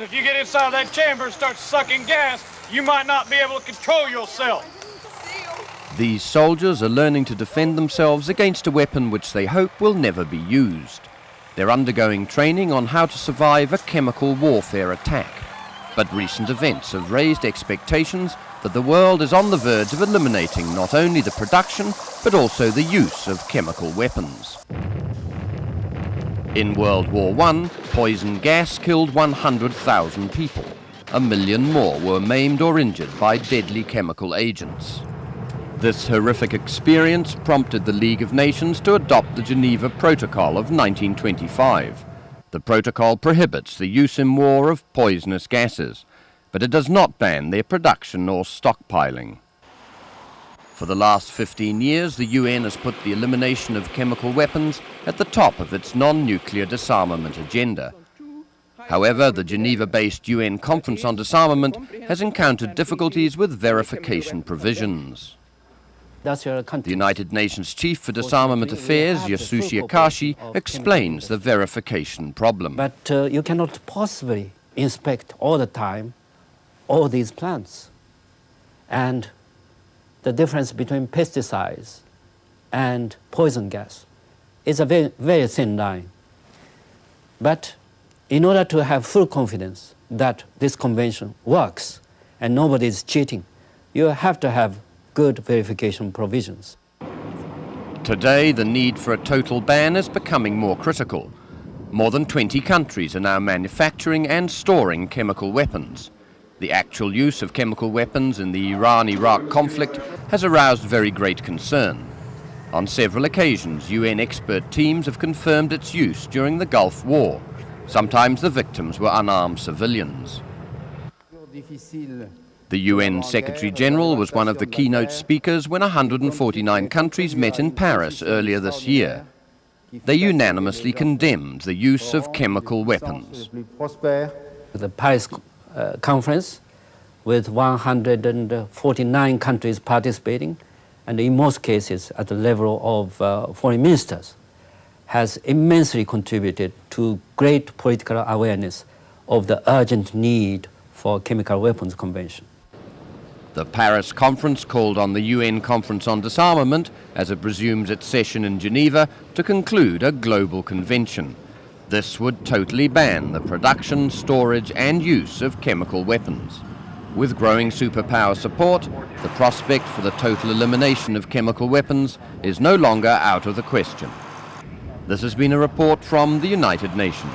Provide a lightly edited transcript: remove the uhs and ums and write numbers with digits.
if you get inside that chamber and start sucking gas, you might not be able to control yourself. These soldiers are learning to defend themselves against a weapon which they hope will never be used. They're undergoing training on how to survive a chemical warfare attack. But recent events have raised expectations that the world is on the verge of eliminating not only the production, but also the use of chemical weapons. In World War I, poison gas killed 100,000 people. 1 million more were maimed or injured by deadly chemical agents. This horrific experience prompted the League of Nations to adopt the Geneva Protocol of 1925. The protocol prohibits the use in war of poisonous gases, but it does not ban their production or stockpiling. For the last 15 years, the UN has put the elimination of chemical weapons at the top of its non-nuclear disarmament agenda. However, the Geneva-based UN Conference on Disarmament has encountered difficulties with verification provisions. The United Nations Chief for Disarmament Affairs, Yasushi Akashi, explains the verification problem. But you cannot possibly inspect all the time all these plants. And the difference between pesticides and poison gas is a very, very thin line. But in order to have full confidence that this convention works and nobody is cheating, you have to have good verification provisions. Today, the need for a total ban is becoming more critical. More than 20 countries are now manufacturing and storing chemical weapons. The actual use of chemical weapons in the Iran-Iraq conflict has aroused very great concern. On several occasions, UN expert teams have confirmed its use during the Gulf War. Sometimes the victims were unarmed civilians. The UN Secretary-General was one of the keynote speakers when 149 countries met in Paris earlier this year. They unanimously condemned the use of chemical weapons. The Paris conference, with 149 countries participating, and in most cases at the level of foreign ministers, has immensely contributed to great political awareness of the urgent need for chemical weapons convention. The Paris conference called on the UN Conference on Disarmament, as it resumes its session in Geneva, to conclude a global convention. This would totally ban the production, storage and use of chemical weapons. With growing superpower support, the prospect for the total elimination of chemical weapons is no longer out of the question. This has been a report from the United Nations.